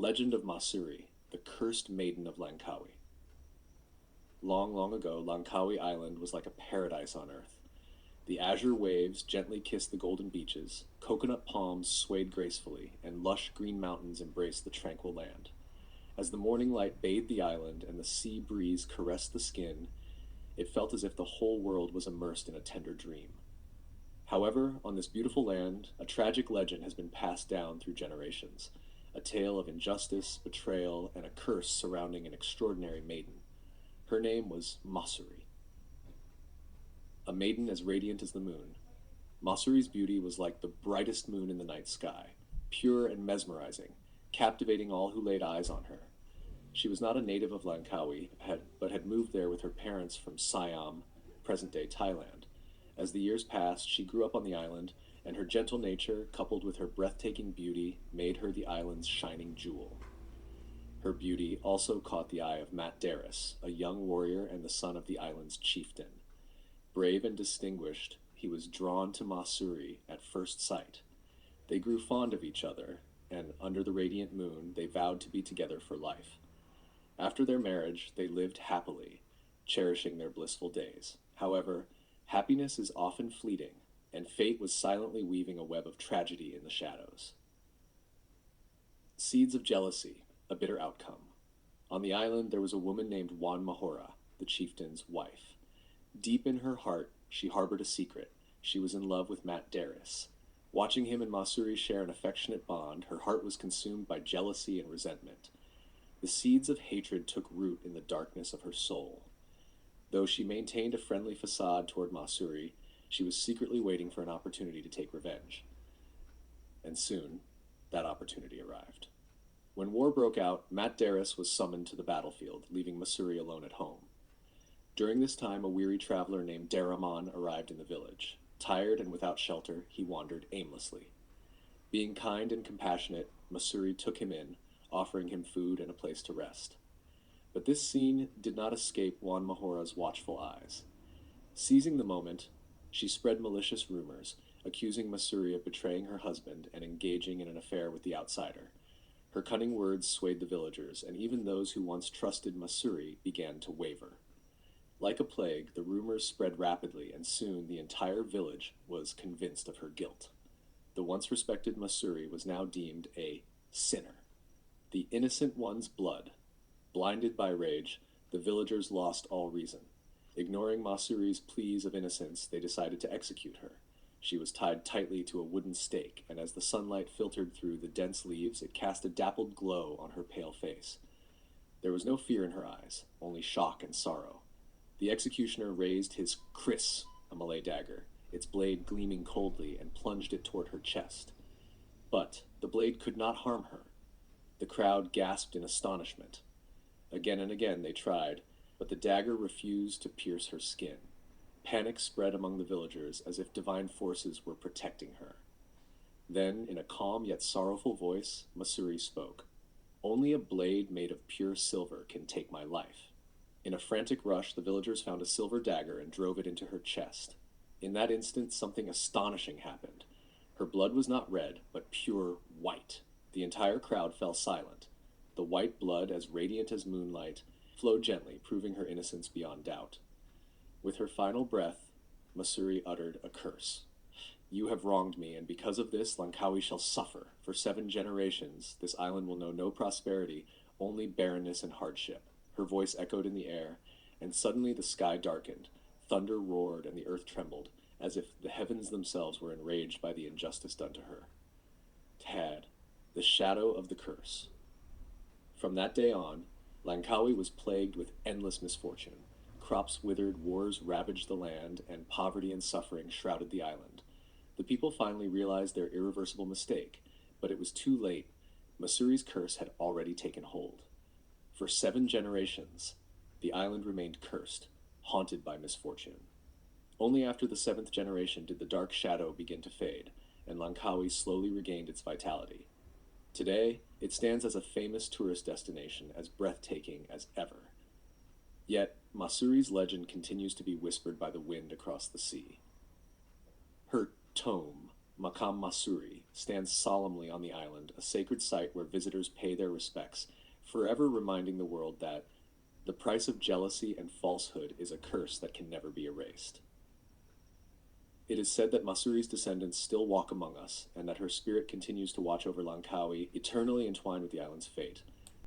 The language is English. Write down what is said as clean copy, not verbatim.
legend of Mahsuri, the cursed maiden of Langkawi. Long, long ago, Langkawi Island was like a paradise on earth. The azure waves gently kissed the golden beaches, coconut palms swayed gracefully, and lush green mountains embraced the tranquil land. As the morning light bathed the island and the sea breeze caressed the skin, it felt as if the whole world was immersed in a tender dream. However, on this beautiful land, a tragic legend has been passed down through generations, a tale of injustice, betrayal, and a curse surrounding an extraordinary maiden. Her name was Mahsuri, a maiden as radiant as the moon. Mahsuri's beauty was like the brightest moon in the night sky, pure and mesmerizing, captivating all who laid eyes on her. She was not a native of Langkawi, but had moved there with her parents from Siam, present-day Thailand. As the years passed, she grew up on the island, and her gentle nature, coupled with her breathtaking beauty, made her the island's shining jewel. Her beauty also caught the eye of Matt Darris, a young warrior and the son of the island's chieftain. Brave and distinguished, he was drawn to Mahsuri at first sight. They grew fond of each other, and under the radiant moon, they vowed to be together for life. After their marriage, they lived happily, cherishing their blissful days. However, happiness is often fleeting, and fate was silently weaving a web of tragedy in the shadows. Seeds of jealousy, a bitter outcome. On the island, there was a woman named Wan Mahora, the chieftain's wife. Deep in her heart, she harbored a secret. She was in love with Matt Darris. Watching him and Mahsuri share an affectionate bond, her heart was consumed by jealousy and resentment. The seeds of hatred took root in the darkness of her soul. Though she maintained a friendly facade toward Mahsuri, she was secretly waiting for an opportunity to take revenge. And soon, that opportunity arrived. When war broke out, Matt Darris was summoned to the battlefield, leaving Mahsuri alone at home. During this time, a weary traveler named Daraman arrived in the village. Tired and without shelter, he wandered aimlessly. Being kind and compassionate, Mahsuri took him in, offering him food and a place to rest. But this scene did not escape Wan Mahora's watchful eyes. Seizing the moment, she spread malicious rumors, accusing Mahsuri of betraying her husband and engaging in an affair with the outsider. Her cunning words swayed the villagers, and even those who once trusted Mahsuri began to waver. Like a plague, the rumors spread rapidly, and soon the entire village was convinced of her guilt. The once respected Mahsuri was now deemed a sinner. The innocent one's blood. Blinded by rage, the villagers lost all reason. Ignoring Mahsuri's pleas of innocence, they decided to execute her. She was tied tightly to a wooden stake, and as the sunlight filtered through the dense leaves, it cast a dappled glow on her pale face. There was no fear in her eyes, only shock and sorrow. The executioner raised his kris, a Malay dagger, its blade gleaming coldly, and plunged it toward her chest. But the blade could not harm her. The crowd gasped in astonishment. Again and again they tried, but the dagger refused to pierce her skin. Panic spread among the villagers as if divine forces were protecting her. Then, in a calm yet sorrowful voice, Mahsuri spoke. "Only a blade made of pure silver can take my life." In a frantic rush, the villagers found a silver dagger and drove it into her chest. In that instant, something astonishing happened. Her blood was not red, but pure white. The entire crowd fell silent. The white blood, as radiant as moonlight, flowed gently, proving her innocence beyond doubt. With her final breath, Mahsuri uttered a curse. "You have wronged me, and because of this, Langkawi shall suffer. For 7 generations, this island will know no prosperity, only barrenness and hardship." Her voice echoed in the air, and suddenly the sky darkened. Thunder roared, and the earth trembled, as if the heavens themselves were enraged by the injustice done to her. Tad, the shadow of the curse. From that day on, Langkawi was plagued with endless misfortune. Crops withered, wars ravaged the land, and poverty and suffering shrouded the island. The people finally realized their irreversible mistake, but it was too late. Mahsuri's curse had already taken hold. For 7 generations, the island remained cursed, haunted by misfortune. Only after the 7th generation did the dark shadow begin to fade, and Langkawi slowly regained its vitality. Today, it stands as a famous tourist destination, as breathtaking as ever. Yet, Mahsuri's legend continues to be whispered by the wind across the sea. Her tomb, Makam Mahsuri, stands solemnly on the island, a sacred site where visitors pay their respects, forever reminding the world that the price of jealousy and falsehood is a curse that can never be erased. It is said that Mahsuri's descendants still walk among us, and that her spirit continues to watch over Langkawi, eternally entwined with the island's fate.